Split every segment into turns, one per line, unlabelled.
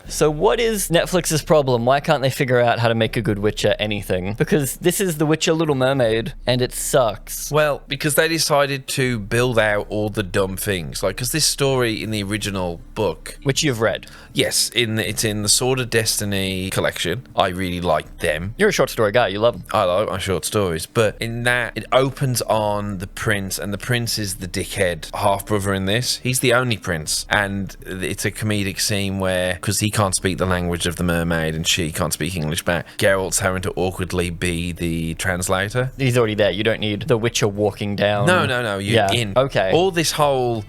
So what is Netflix's problem? Why can't they figure out how to make a good Witcher anything? Because this is The Witcher Little Mermaid, and it sucks.
Well, because they decided to build out all the dumb things. Like, because this story in the original book...
Which you've read.
Yes, it's in the Sword of Destiny collection. I really like them.
You're a short story guy. You love them.
I like my short stories. But in that, it opens on the prince, and the prince is the dickhead half-brother in this. He's the only prince. And it's a comedic scene where, because he can't speak the language of the mermaid and she can't speak English back, Geralt's having to awkwardly be the translator.
He's already there. You don't need the Witcher walking down.
No. You're in.
Okay.
All this whole,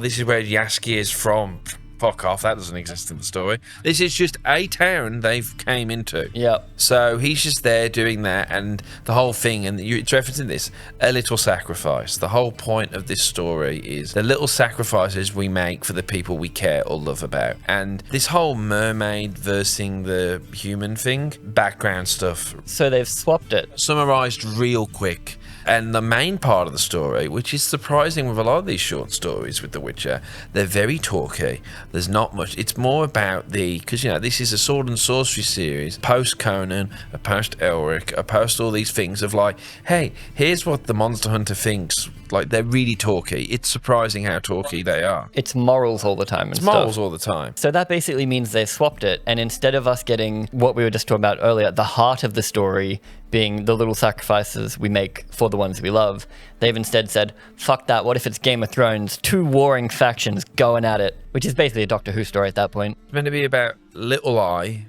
this is where Jaskier is from. Fuck off, that doesn't exist in the story. This is just a town they've came into.
Yep.
So he's just there doing that, and the whole thing, and it's referencing this, a little sacrifice. The whole point of this story is the little sacrifices we make for the people we care or love about. And this whole mermaid versing the human thing, background stuff.
So they've swapped it.
Summarized real quick. And the main part of the story, which is surprising with a lot of these short stories with The Witcher, they're very talky. There's not much. It's more about because, this is a sword and sorcery series, post-Conan, a post-Elric, a post all these things of like, hey, here's what the monster hunter thinks. Like, they're really talky. It's surprising how talky they are.
It's morals all the time and
It's morals all the time.
So that basically means they've swapped it, and instead of us getting what we were just talking about earlier, the heart of the story being the little sacrifices we make for the ones we love, they've instead said, fuck that, what if it's Game of Thrones, two warring factions going at it, which is basically a Doctor Who story at that point.
It's meant to be about Little Eye.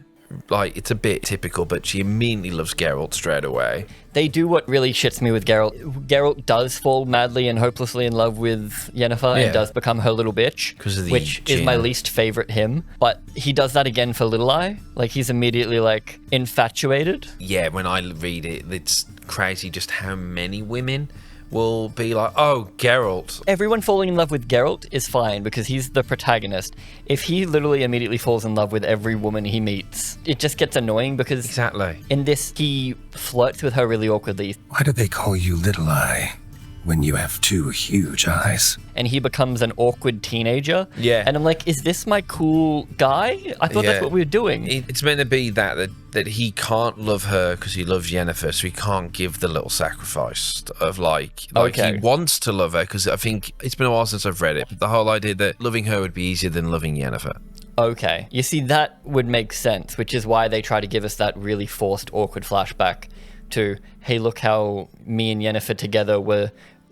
Like, it's a bit typical, but she immediately loves Geralt straight away.
They do what really shits me with Geralt. Geralt does fall madly and hopelessly in love with Yennefer and does become her little bitch, which is my least favorite him. But he does that again for Little Eye. Like, he's immediately, like, infatuated. Yeah,
when I read it, it's crazy just how many women will be like, oh, Geralt.
Everyone falling in love with Geralt is fine because he's the protagonist. If he literally immediately falls in love with every woman he meets, it just gets annoying because
exactly
in this, he flirts with her really awkwardly.
Why do they call you Little Eye when you have two huge eyes?
And he becomes an awkward teenager.
Yeah.
And I'm like, is this my cool guy? I thought that's what we were doing.
It's meant to be that he can't love her because he loves Yennefer, so he can't give the little sacrifice of like he wants to love her, because I think it's been a while since I've read it. But the whole idea that loving her would be easier than loving Yennefer.
Okay. You see, that would make sense, which is why they try to give us that really forced, awkward flashback to, hey, look how me and Yennefer together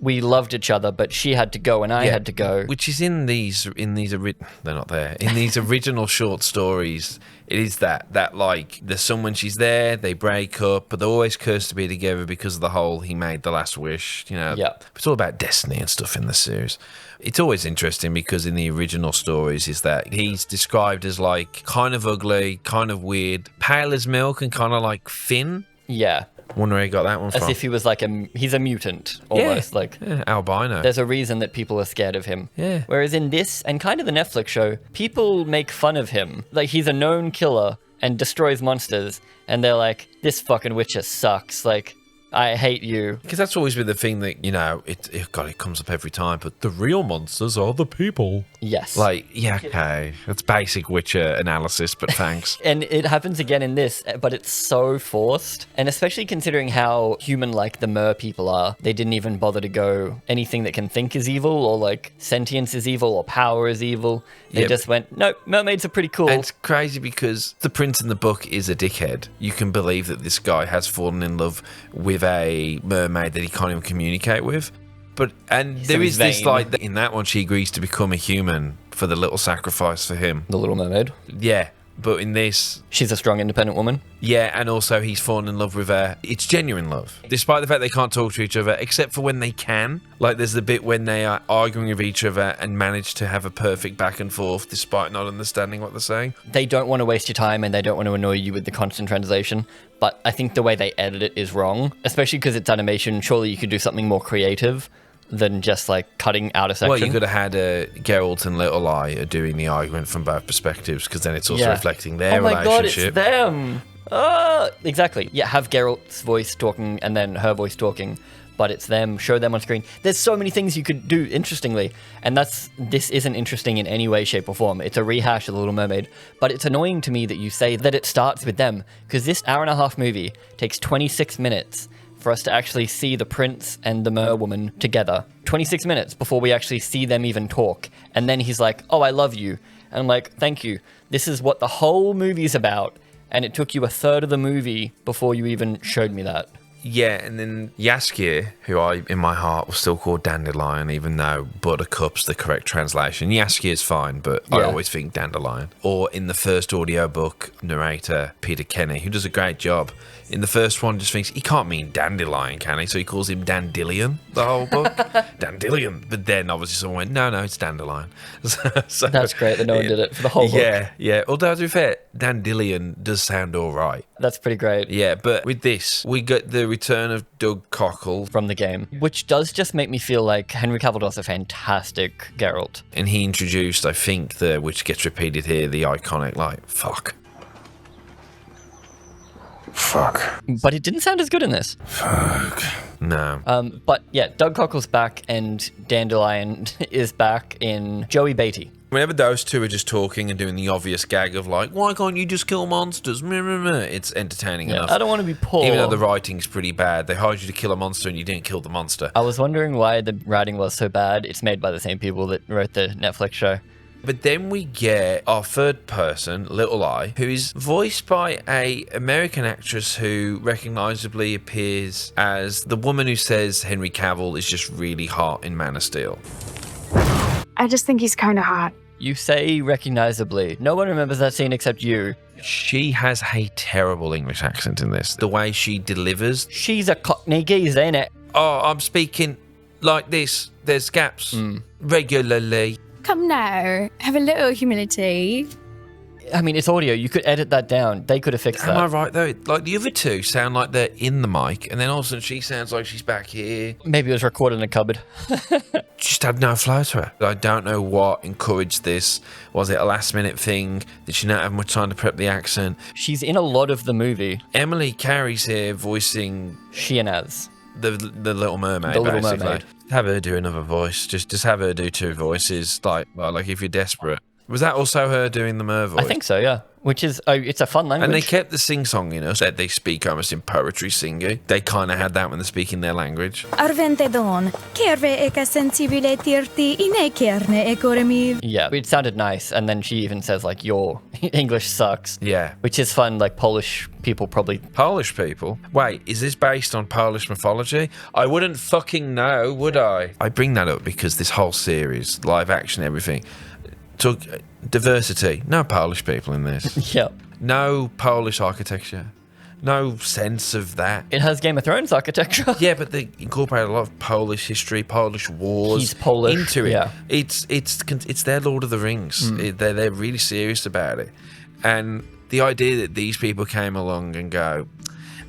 we loved each other, but she had to go and I had to go.
Which is in these they're not there. In these original short stories, it is that like there's someone, she's there, they break up, but they're always cursed to be together because of the whole he made the last wish,
Yeah.
It's all about destiny and stuff in the series. It's always interesting because in the original stories is that he's described as like kind of ugly, kind of weird, pale as milk and kind of like thin.
Yeah.
Wonder where he got that one from.
As if he was like he's a mutant, almost.
Albino.
There's a reason that people are scared of him.
Yeah.
Whereas in this, and kind of the Netflix show, people make fun of him. Like, he's a known killer and destroys monsters, and they're like, this fucking Witcher sucks. Like, I hate you.
Because that's always been the thing that, it comes up every time, but the real monsters are the people.
Yes.
Like, yeah, okay. That's basic Witcher analysis, but thanks.
And it happens again in this, but it's so forced. And especially considering how human-like the mer people are, they didn't even bother to go anything that can think is evil, or like sentience is evil, or power is evil. They just went, nope, mermaids are pretty cool.
And it's crazy because the prince in the book is a dickhead. You can believe that this guy has fallen in love with a mermaid that he can't even communicate with. There is this, like, in that one, she agrees to become a human for the little sacrifice for him.
The Little Mermaid.
Yeah. But in this...
she's a strong, independent woman.
Yeah, and also he's fallen in love with her. It's genuine love. Despite the fact they can't talk to each other, except for when they can. Like, there's the bit when they are arguing with each other and manage to have a perfect back and forth despite not understanding what they're saying.
They don't want to waste your time and they don't want to annoy you with the constant translation. But I think the way they edit it is wrong. Especially because it's animation. Surely you could do something more creative than just like cutting out a section.
Well, you could have had Geralt and Little Eye doing the argument from both perspectives, because then it's also reflecting their relationship.
Oh my god, it's them! Exactly. Yeah, have Geralt's voice talking and then her voice talking, but it's them, show them on screen. There's so many things you could do interestingly, and this isn't interesting in any way, shape, or form. It's a rehash of The Little Mermaid, but it's annoying to me that you say that it starts with them, because this hour-and-a-half movie takes 26 minutes for us to actually see the prince and the merwoman together. 26 minutes before we actually see them even talk. And then he's like, oh, I love you. And I'm like, thank you. This is what the whole movie's about. And it took you a third of the movie before you even showed me that.
Yeah, and then Jaskier, who I, in my heart, will still call Dandelion, even though Buttercup's the correct translation. Jaskier's fine, but I always think Dandelion. Or in the first audiobook, narrator, Peter Kenny, who does a great job. In the first one, just thinks, he can't mean Dandelion, can he? So he calls him Dandelion, the whole book. Dandelion. But then, obviously, someone went, no, it's Dandelion. So,
That's great that no one did it for the whole book.
Yeah. Although, to be fair, Dandelion does sound all right.
That's pretty great.
Yeah, but with this, we get the return of Doug Cockle
from the game, which does just make me feel like Henry Cavill does a fantastic Geralt.
And he introduced, I think, which gets repeated here, the iconic, like, fuck.
But it didn't sound as good in this.
Fuck.
No.
But yeah, Doug Cockle's back and Dandelion is back in Joey Beatty.
Whenever those two are just talking and doing the obvious gag of like, why can't you just kill monsters? It's entertaining enough.
I don't want to be poor.
Even though the writing's pretty bad. They hired you to kill a monster and you didn't kill the monster.
I was wondering why the writing was so bad. It's made by the same people that wrote the Netflix show.
But then we get our third person, Little Eye, who is voiced by a American actress who recognisably appears as the woman who says Henry Cavill is just really hot in Man of Steel.
I just think he's kind of hot.
You say recognisably. No one remembers that scene except you.
She has a terrible English accent in this. The way she delivers.
She's a Cockney geezer, ain't it?
Oh, I'm speaking like this. There's gaps regularly.
Come now, have a little humility.
I mean, it's audio. You could edit that down. They could have fixed that.
Am I right, though? Like, the other two sound like they're in the mic, and then all of a sudden she sounds like she's back here.
Maybe it was recorded in a cupboard.
Just had no flow to her. I don't know what encouraged this. Was it a last-minute thing? Did she not have much time to prep the accent?
She's in a lot of the movie.
Emily Carey's here voicing...
She and Az.
The Little Mermaid,
The Little
basically.
Mermaid.
Have her do another voice. Just have her do two voices. Like if you're desperate. Was that also her doing the mer voice?
I think so, yeah. Which is, it's a fun language.
And they kept the sing-song in us. They speak almost in poetry singing. They kind of had that when they're speaking their language.
Arvente don, kerve eka sensibile tirti ine kerne ekoremi.
Yeah, it sounded nice. And then she even says, like, your English sucks.
Yeah.
Which is fun, like, Polish people probably...
Polish people? Wait, is this based on Polish mythology? I wouldn't fucking know, would I? I bring that up because this whole series, live action, everything... took diversity. No Polish people in this.
Yep.
No Polish architecture. No sense of that.
It has Game of Thrones architecture.
Yeah, but they incorporate a lot of Polish history, Polish wars
He's Polish,
into it.
yeah.
It's their Lord of the Rings. They're really serious about it. And the idea that these people came along and go,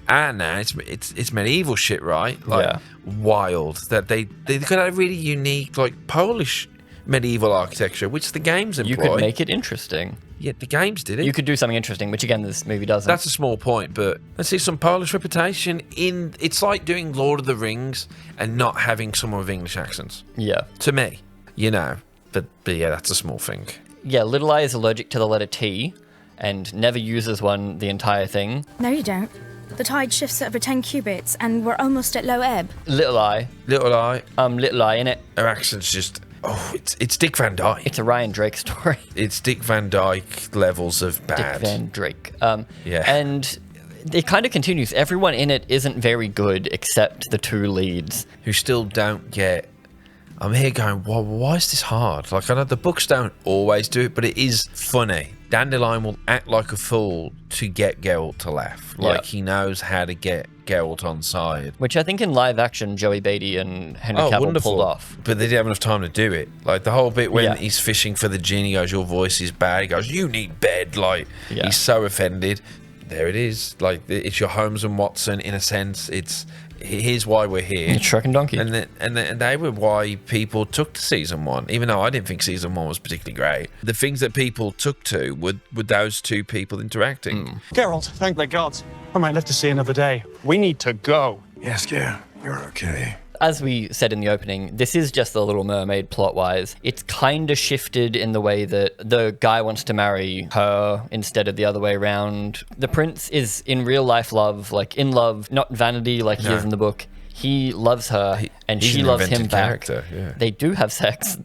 no, it's medieval shit, right? Like wild. That they could have really unique, like Polish medieval architecture, which the games employ.
You could make it interesting.
Yeah, the games did it.
You could do something interesting, which again, this movie doesn't.
That's a small point, but let's see some Polish reputation in. It's like doing Lord of the Rings and not having someone with English accents.
Yeah.
To me, you know. But yeah, that's a small thing.
Yeah, Little Eye is allergic to the letter T and never uses one the entire thing.
No, you don't. The tide shifts at over 10 cubits, and we're almost at low ebb.
Little Eye,
Little Eye,
innit?
her accent's just. Oh, it's Dick Van Dyke.
It's a Ryan Drake story.
It's Dick Van Dyke levels of bad.
Dick Van Drake.
Yeah.
And it kind of continues. Everyone in it isn't very good except the two leads.
Who still don't get... I'm here going, why is this hard? Like, I know the books don't always do it, but it is funny. Dandelion will act like a fool to get Geralt to laugh. Like, he knows how to get Geralt on side.
Which I think in live action, Joey Beatty and Henry Cavill pulled off.
But they didn't have enough time to do it. Like, the whole bit when he's fishing for the genie, he goes, your voice is bad. He goes, you need bed. Like, he's so offended. There it is. Like, it's your Holmes and Watson, in a sense. Here's why we're here.
It's Shrek and Donkey.
And they were why people took to season one, even though I didn't think season one was particularly great. The things that people took to were those two people interacting.
Geralt, thank the gods. I might live to see another day. We need to go.
Yes, yeah. you're okay.
As we said in the opening, this is just the Little Mermaid plot-wise. It's kind of shifted in the way that the guy wants to marry her instead of the other way around. The prince is in real life love, like in love, not vanity like he is in the book. He loves her, and
He's
she
an
loves him
invented
back.
character, yeah.
They do have sex.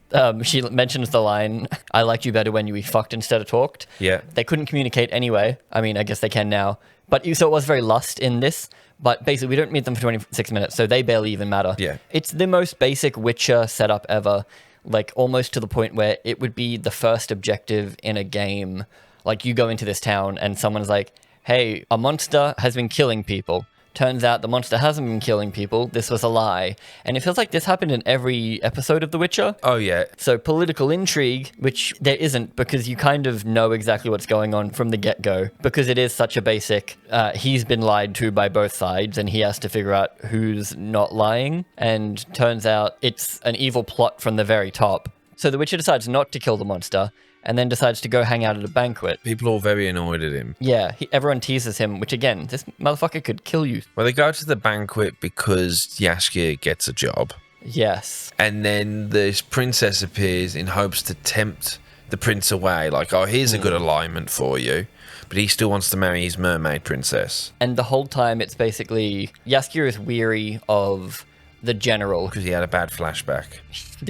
She mentions the line, "I liked you better when you fucked instead of talked."
Yeah.
They couldn't communicate anyway. I mean, I guess they can now. But so it was very lust in this. But basically, we don't meet them for 26 minutes, so they barely even matter.
Yeah.
It's the most basic Witcher setup ever, like almost to the point where it would be the first objective in a game. Like you go into this town and someone's like, hey, a monster has been killing people. Turns out the monster hasn't been killing people. This was a lie. And it feels like this happened in every episode of The Witcher.
Oh, yeah.
So political intrigue, which there isn't because you kind of know exactly what's going on from the get-go. Because it is such a basic, he's been lied to by both sides and he has to figure out who's not lying. And turns out it's an evil plot from the very top. So the Witcher decides not to kill the monster and then decides to go hang out at a banquet.
People are all very annoyed at him.
Yeah, everyone teases him, which again, this motherfucker could kill you.
Well, they go to the banquet because Jaskier gets a job.
Yes.
And then this princess appears in hopes to tempt the prince away. Like, oh, here's a good alignment for you. But he still wants to marry his mermaid princess.
And the whole time it's basically, Jaskier is weary of the general.
Because he had a bad flashback.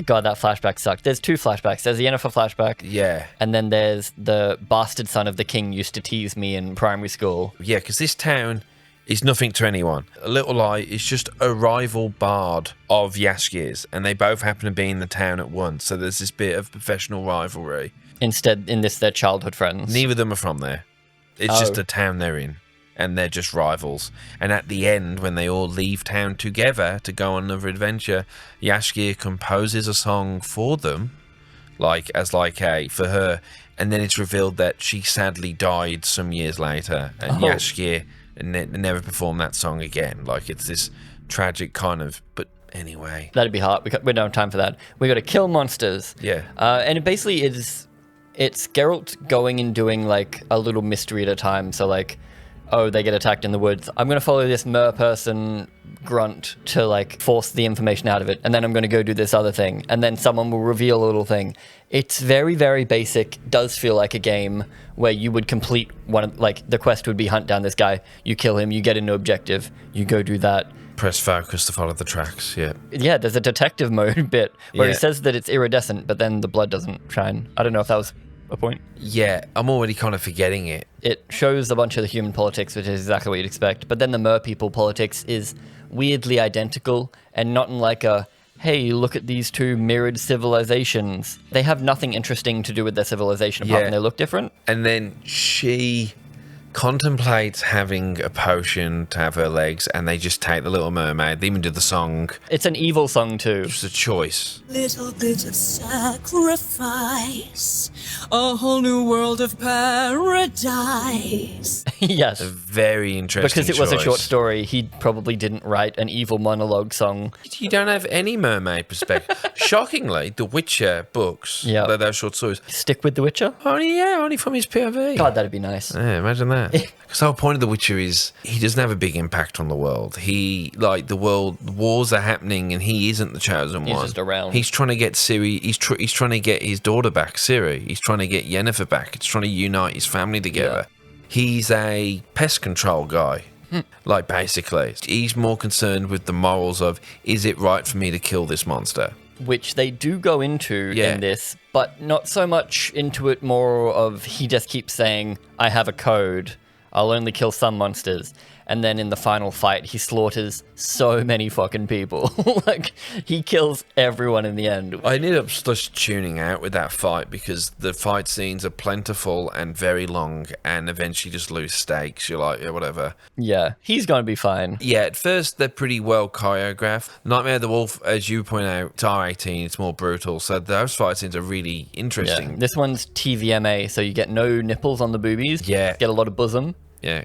God, that flashback sucked. There's two flashbacks. There's the Yennefer flashback.
Yeah.
And then there's the bastard son of the king used to tease me in primary school.
Yeah, because this town is nothing to anyone. A Little Eye is just a rival bard of Jaskier's, and they both happen to be in the town at once. So there's this bit of professional rivalry.
Instead, in this, they're childhood friends.
Neither of them are from there. It's just a town they're in, and they're just rivals. And at the end, when they all leave town together to go on another adventure, Jaskier composes a song for them, for her, and then it's revealed that she sadly died some years later, and Jaskier never performed that song again. Like, it's this tragic kind of, but anyway.
That'd be hard. We don't have time for that. We got to kill monsters.
Yeah.
And it basically is, it's Geralt going and doing like a little mystery at a time. So like, oh, they get attacked in the woods. I'm going to follow this mer person grunt to like force the information out of it. And then I'm going to go do this other thing. And then someone will reveal a little thing. It's very, very basic. Does feel like a game where you would complete one of, like the quest would be hunt down this guy. You kill him, you get into objective, you go do that.
Press focus to follow the tracks, yeah.
Yeah, there's a detective mode bit where
Yeah.
he says that it's iridescent, but then the blood doesn't shine. I don't know if that was a point.
Yeah, I'm already kind of forgetting it.
It shows a bunch of the human politics, which is exactly what you'd expect. But then the mer people politics is weirdly identical and not in like a, hey, look at these two mirrored civilizations. They have nothing interesting to do with their civilization apart from they look different.
And then she contemplates having a potion to have her legs, and they just take the Little Mermaid. They even do the song.
It's an evil song too.
It's a choice.
Little bit of sacrifice, a whole new world of paradise.
Yes.
A very interesting
Because it was a
choice.
short story, he probably didn't write an evil monologue song.
You don't have any mermaid perspective. Shockingly, the Witcher books, those short stories,
Stick with The Witcher?
only from his POV.
God, that'd be nice.
Yeah, imagine that. Because the whole point of The Witcher is he doesn't have a big impact on the world. The wars are happening and he isn't the chosen one.
He's just around.
He's trying to get Ciri, he's trying to get his daughter back, Ciri. He's trying to get Yennefer back. He's trying to unite his family together.
Yeah.
He's a pest control guy. Basically. He's more concerned with the morals of, is it right for me to kill this monster?
Which they do go into in this, but not so much into it, more of he just keeps saying, I have a code, I'll only kill some monsters. And then in the final fight, he slaughters so many fucking people. Like, he kills everyone in the end.
I ended up just tuning out with that fight because the fight scenes are plentiful and very long, and eventually just lose stakes. You're like, yeah, whatever.
Yeah, he's gonna be fine.
Yeah, at first they're pretty well choreographed. Nightmare of the Wolf, as you point out, it's R18, it's more brutal, so those fight scenes are really interesting.
Yeah. This one's TVMA, so you get no nipples on the boobies.
Yeah.
Get a lot of bosom.
Yeah.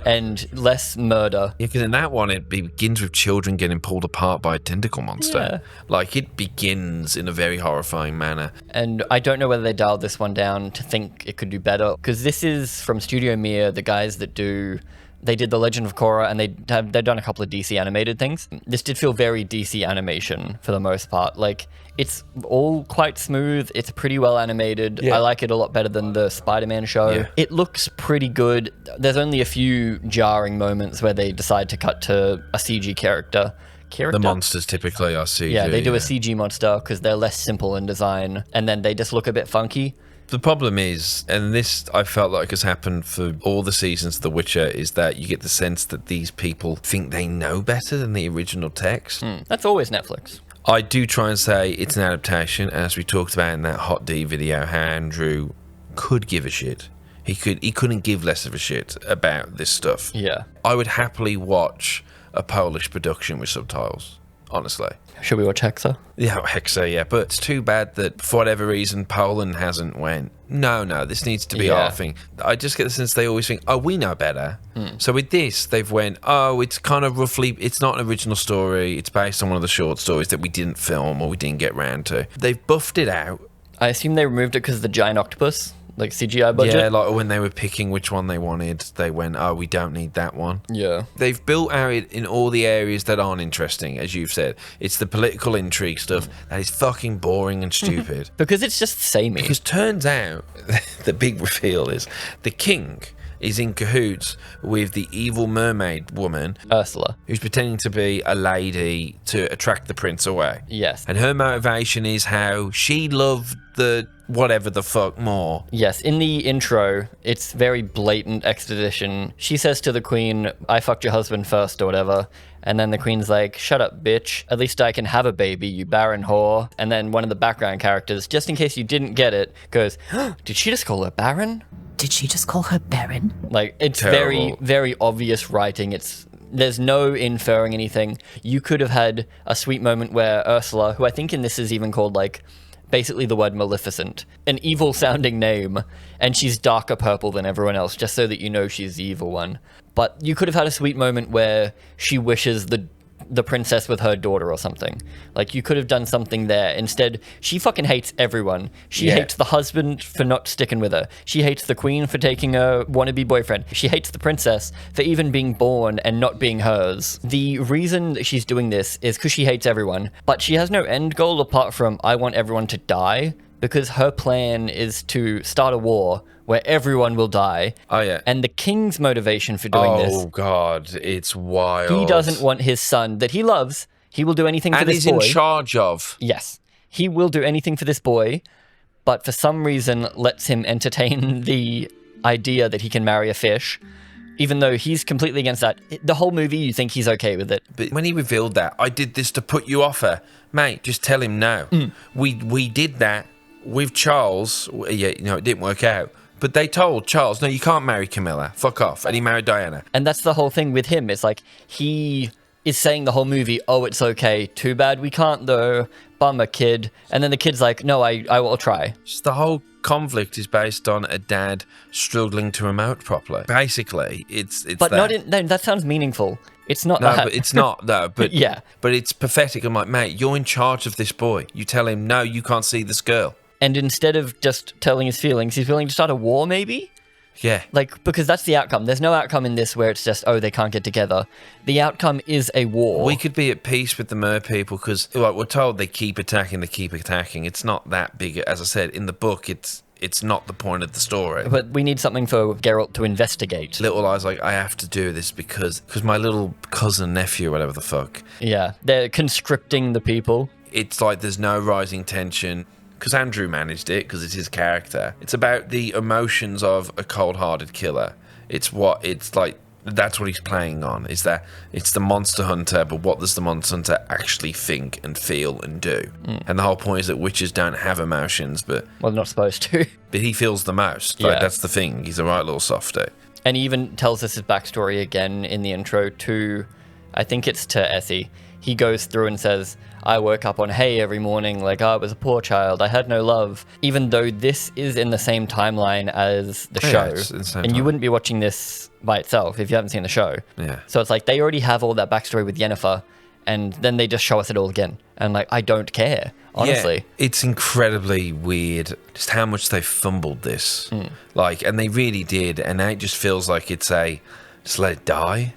And less murder.
Yeah, because in that one, it begins with children getting pulled apart by a tentacle monster.
Yeah.
It begins in a very horrifying manner.
And I don't know whether they dialed this one down to think it could do better, because this is from Studio Mir, the guys that do They did The Legend of Korra, and they've done a couple of DC animated things. This did feel very DC animation for the most part. Like, it's all quite smooth. It's pretty well animated.
Yeah.
I like it a lot better than the Spider-Man show.
Yeah.
It looks pretty good. There's only a few jarring moments where they decide to cut to a CG character.
The monsters typically are CG.
Yeah, they do a CG monster because they're less simple in design, and then they just look a bit funky.
The problem is, and this I felt like has happened for all the seasons of The Witcher, is that you get the sense that these people think they know better than the original text.
That's always Netflix.
I do try and say it's an adaptation, as we talked about in that Hot D video, how Andrew could give a shit. He couldn't give less of a shit about this stuff.
Yeah.
I would happily watch a Polish production with subtitles, honestly.
Should we watch Hexa?
Yeah, Hexa, yeah. But it's too bad that for whatever reason Poland hasn't went, no, this needs to be our thing. I just get the sense they always think, oh, we know better. So with this, they've went, oh, it's kind of roughly, it's not an original story. It's based on one of the short stories that we didn't film or we didn't get round to. They've buffed it out.
I assume they removed it because of the giant octopus, like CGI budget.
Yeah, like when they were picking which one they wanted, they went, oh, we don't need that one.
Yeah.
They've built out in all the areas that aren't interesting, as you've said. It's the political intrigue stuff that is fucking boring and stupid.
Because it's just samey.
Because turns out, the big reveal is, the king is in cahoots with the evil mermaid woman,
Ursula.
who's pretending to be a lady to attract the prince away.
Yes.
And her motivation is how she loved the whatever the fuck more.
Yes, in the intro, it's very blatant extradition. She says to the queen, I fucked your husband first or whatever. And then the queen's like, shut up, bitch. At least I can have a baby, you barren whore. And then one of the background characters, just in case you didn't get it, goes, did she just call her barren?
Did she just call her Baron?
Like, it's
Terrible.
very, very obvious writing. There's no inferring anything. You could have had a sweet moment where Ursula, who I think in this is even called like, basically the word Maleficent, an evil sounding name, and she's darker purple than everyone else, just so that you know she's the evil one. But you could have had a sweet moment where she wishes the princess with her daughter or something. Like, you could have done something there. Instead, she fucking hates everyone. She hates the husband for not sticking with her. She hates the queen for taking a wannabe boyfriend. She hates the princess for even being born and not being hers. The reason that she's doing this is because she hates everyone, but she has no end goal apart from, I want everyone to die, because her plan is to start a war where everyone will die.
Oh, yeah.
And the king's motivation for doing this,
Oh, God, it's wild.
he doesn't want his son that he loves. He will do anything for
and
this
he's
boy.
in charge of.
Yes. He will do anything for this boy, but for some reason lets him entertain the idea that he can marry a fish, even though he's completely against that. The whole movie, you think he's okay with it.
But when he revealed that, I did this to put you off her. Mate, just tell him no. We did that with Charles. Yeah, it didn't work out. But they told Charles, no, you can't marry Camilla. Fuck off. And he married Diana.
And that's the whole thing with him. It's like, he is saying the whole movie, oh, it's okay. Too bad we can't, though. Bummer, kid. And then the kid's like, no, I will try.
Just the whole conflict is based on a dad struggling to emote properly. Basically, it's
But
that.
no, that sounds meaningful. It's not
No,
that.
but it's not, though. But
Yeah.
But it's pathetic. I'm like, mate, you're in charge of this boy. You tell him, no, you can't see this girl.
And instead of just telling his feelings, he's willing to start a war, maybe?
Yeah.
Like, because that's the outcome. There's no outcome in this where it's just, oh, they can't get together. The outcome is a war.
We could be at peace with the mer people because, like, we're told they keep attacking. It's not that big. As I said, in the book, it's not the point of the story.
But we need something for Geralt to investigate.
Little Eye's like, I have to do this because my little cousin, nephew, whatever the fuck.
Yeah, they're conscripting the people.
It's like there's no rising tension. Because Andrew managed it, because it's his character. It's about the emotions of a cold-hearted killer. That's what he's playing on, is that it's the monster hunter, but what does the monster hunter actually think and feel and do? And the whole point is that witches don't have emotions, but
Well, they're not supposed to.
he feels the most.
Yeah.
Like, that's the thing. He's a right little softie.
And he even tells us his backstory again in the intro to, I think it's to Essie. He goes through and says, I woke up on hay every morning, like I was a poor child, I had no love. Even though this is in the same timeline as the
Yeah,
show.
it's in the same
And you
time.
wouldn't be watching this by itself if you haven't seen the show.
Yeah.
So it's like they already have all that backstory with Yennefer, and then they just show us it all again. And like, I don't care, honestly.
Yeah, it's incredibly weird just how much they fumbled this. Like, and they really did, and now it just feels like it's just let it die.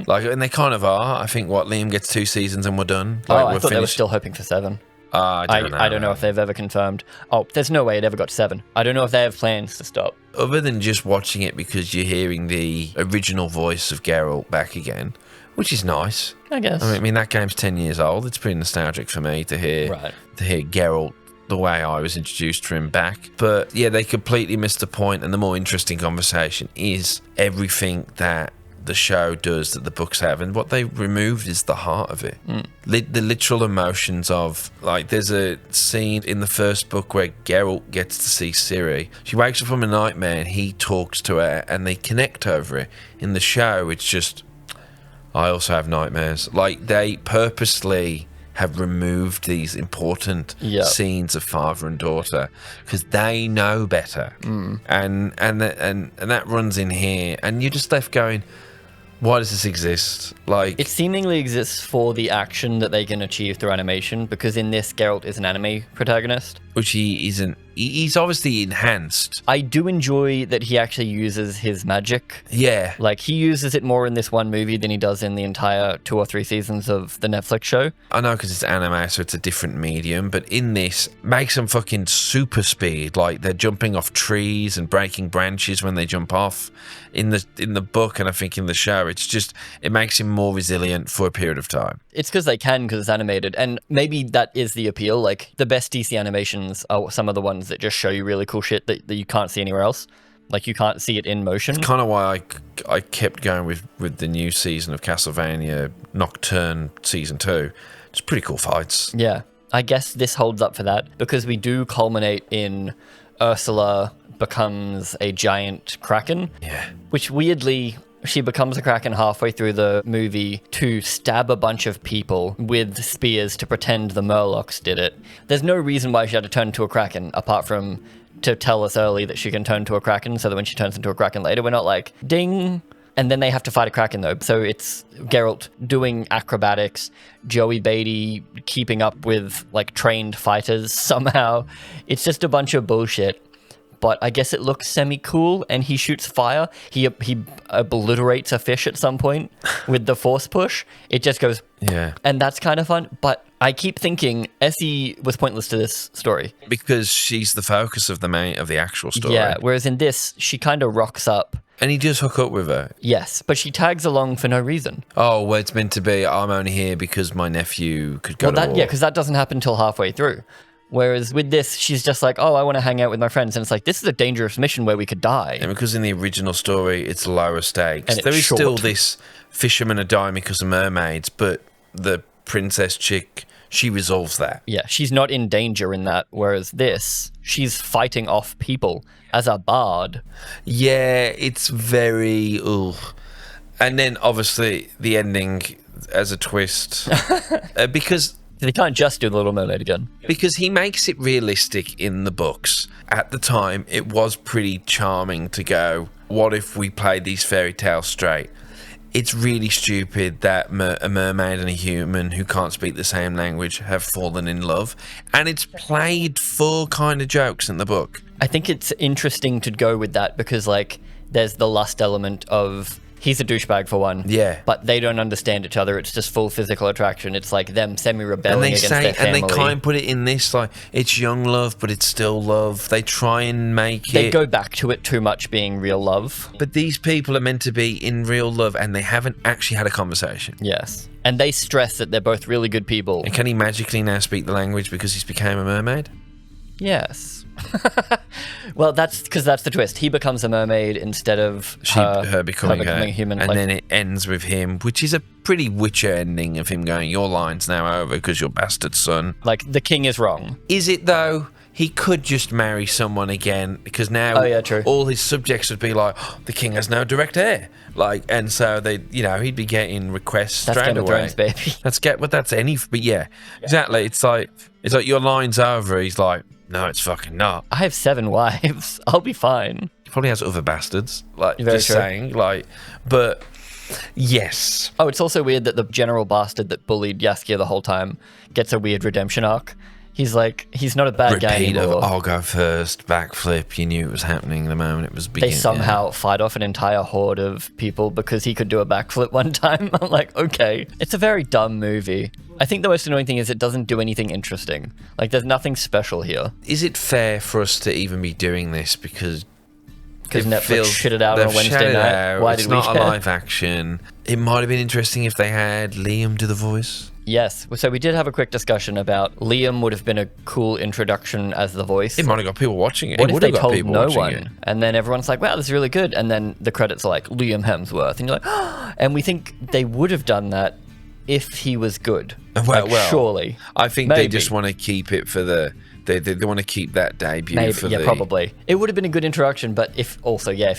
Like, and they kind of are. I think Liam gets 2 seasons and we're done.
Oh,
Like,
I
we're
thought they were
finished.
still hoping for 7.
I don't know.
I don't know if they've ever confirmed. Oh, there's no way it ever got to 7. I don't know if they have plans to stop.
Other than just watching it because you're hearing the original voice of Geralt back again, which is nice.
I guess.
I mean, that game's 10 years old. It's pretty nostalgic for me to hear Geralt the way I was introduced to him back. But yeah, they completely missed the point, and the more interesting conversation is everything that the show does that the books have, and what they removed is the heart of it. The literal emotions of, like, there's a scene in the first book where Geralt gets to see Ciri. She wakes up from a nightmare and he talks to her and they connect over it. In the show, it's just, I also have nightmares. Like, they purposely have removed these important scenes of father and daughter because they know better. And that runs in here, and you're just left going, why does this exist? Like,
it seemingly exists for the action that they can achieve through animation, because in this, Geralt is an anime protagonist.
which he isn't. He's obviously enhanced.
I do enjoy that he actually uses his magic.
Yeah.
Like, he uses it more in this one movie than he does in the entire 2 or 3 seasons of the Netflix show.
I know, because it's anime, so it's a different medium, but in this, makes them fucking super speed. Like, they're jumping off trees and breaking branches when they jump off. In the book, and I think in the show, it's just, it makes him more resilient for a period of time.
It's because they can, because it's animated, and maybe that is the appeal. Like, the best DC animations are some of the ones that just show you really cool shit that you can't see anywhere else. Like, you can't see it in motion.
It's kind of why I kept going with the new season of Castlevania Nocturne Season 2. It's pretty cool fights.
Yeah. I guess this holds up for that, because we do culminate in Ursula becomes a giant kraken.
Yeah.
Which, weirdly, she becomes a kraken halfway through the movie to stab a bunch of people with spears to pretend the Murlocs did it. There's no reason why she had to turn into a kraken, apart from to tell us early that she can turn into a kraken, so that when she turns into a kraken later, we're not like, ding! And then they have to fight a kraken, though. So it's Geralt doing acrobatics, Joey Beatty keeping up with, like, trained fighters somehow. It's just a bunch of bullshit. But I guess it looks semi-cool, and he shoots fire. He obliterates a fish at some point with the force push. It just goes...
Yeah.
And that's kind of fun. But I keep thinking Essie was pointless to this story.
Because she's the focus of the actual story.
Yeah, whereas in this, she kind of rocks up.
And he does hook up with her.
Yes, but she tags along for no reason.
Oh, well, it's meant to be, I'm only here because my nephew could go to war.
Yeah, because that doesn't happen until halfway through. Whereas with this, she's just like, oh, I want to hang out with my friends. And it's like, this is a dangerous mission where we could die.
And because in the original story, it's lower stakes.
And
There
it's
is still
short.
this fishermen are dying because of mermaids, but the princess chick, she resolves that.
Yeah, she's not in danger in that. Whereas this, she's fighting off people as a bard.
Yeah, it's very... Ugh. And then, obviously, the ending as a twist. Because...
They can't just do the Little Mermaid again.
Because he makes it realistic in the books. At the time, it was pretty charming to go, what if we played these fairy tales straight? It's really stupid that a mermaid and a human who can't speak the same language have fallen in love. And it's played full kind of jokes in the book.
I think it's interesting to go with that because, like, there's the lust element of... He's a douchebag for one.
Yeah.
But they don't understand each other. It's just full physical attraction. It's like them semi-rebelling against their family.
And they kind of put it in this, like, it's young love, but it's still love. They try and make
They go back to it too much being real love.
But these people are meant to be in real love, and they haven't actually had a conversation.
Yes. And they stress that they're both really good people.
And can he magically now speak the language because he's became a mermaid?
Yes. Well, that's because that's the twist. He becomes a mermaid instead of
her becoming
a human.
And then it ends with him, which is a pretty Witcher ending of him going, your line's now over because your bastard son.
Like, the king is wrong.
Is it, though? He could just marry someone again because now
true.
all his subjects would be like, oh, the king has no direct heir. Like, and so they, he'd be getting requests
That's
straight
Game of
away.
Thrones, baby.
That's any, but yeah, exactly. It's like your line's over. He's like, no, it's fucking not.
I have 7 wives. I'll be fine.
He probably has other bastards. Like,
Very
just
true.
saying, like, but yes.
Oh, it's also weird that the general bastard that bullied Yaskia the whole time gets a weird redemption arc. He's like, he's not a bad guy
Repeat of
anymore.
I'll go first, backflip. You knew it was happening the moment it was
They
beginning.
somehow fight off an entire horde of people because he could do a backflip one time. I'm like, okay. It's a very dumb movie. I think the most annoying thing is it doesn't do anything interesting. Like, there's nothing special here.
Is it fair for us to even be doing this because
Netflix shit it out on a Wednesday night? Why
it's
did we
not a
care?
live action. It might have been interesting if they had Liam do the voice.
Yes. So we did have a quick discussion about Liam would have been a cool introduction as the voice.
It might have got people watching it.
What
It
if
would
they
have got
told
people
no
watching
one?
it.
And then everyone's like, wow, this is really good. And then the credits are like, Liam Hemsworth. And you're like, oh. And we think they would have done that if he was good.
Well,
surely.
I think
Maybe.
they just want to keep it for the... They want to keep that debut
Maybe,
for
yeah,
the...
probably. It would have been a good introduction, but if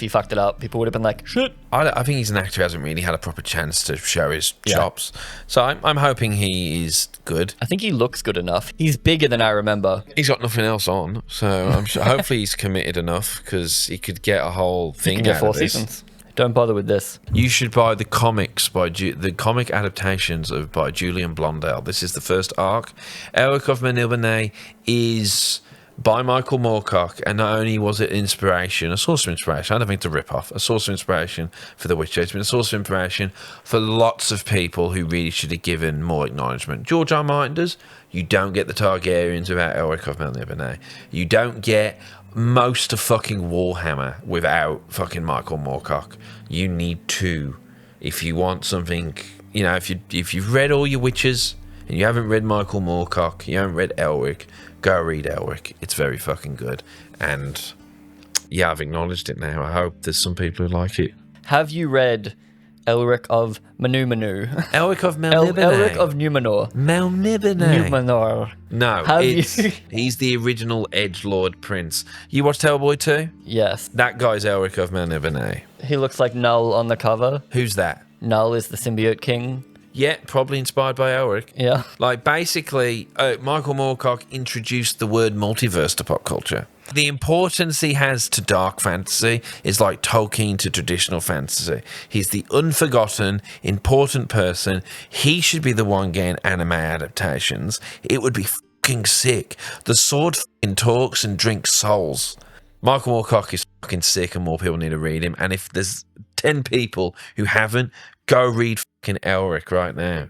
he fucked it up, people would have been like, shit.
I think he's an actor who hasn't really had a proper chance to show his
Yeah.
chops. So I'm hoping he is good.
I think he looks good enough. He's bigger than I remember.
He's got nothing else on, so I'm sure. Hopefully he's committed enough because he could get a whole
He
thing
can get
out
4
of this.
seasons. Don't bother with this.
You should buy the comics the comic adaptations by Julian Blondell. This is the first arc. Elric of Melnibone is by Michael Moorcock, and not only was it inspiration, a source of inspiration, I don't think it's a rip-off, a source of inspiration for The Witcher. It's been a source of inspiration for lots of people who really should have given more acknowledgement. George R. Martin does. You don't get the Targaryens without Elric of Melnibone. You don't get most of fucking Warhammer without fucking Michael Moorcock. You need to, if you want something, you know, if you've read all your Witchers and you haven't read Michael Moorcock, you haven't read Elric, go read Elric. It's very fucking good. And yeah, I've acknowledged it now. I hope there's some people who like it.
Have you read Elric of Manu?
Elric of Melnibone.
Elric of Numenor.
Melnibone.
Numenor.
No,
Have
he's the original edgelord prince. You watched Hellboy 2?
Yes.
That guy's Elric of Melnibone.
He looks like Null on the cover.
Who's that?
Null is the symbiote king.
Yeah, probably inspired by Elric.
Yeah.
Like, basically, Michael Moorcock introduced the word multiverse to pop culture. The importance he has to dark fantasy is like Tolkien to traditional fantasy. He's the unforgotten, important person. He should be the one getting anime adaptations. It would be fucking sick. The sword fucking talks and drinks souls. Michael Moorcock is fucking sick and more people need to read him. And if there's 10 people who haven't, go read fucking Elric right now.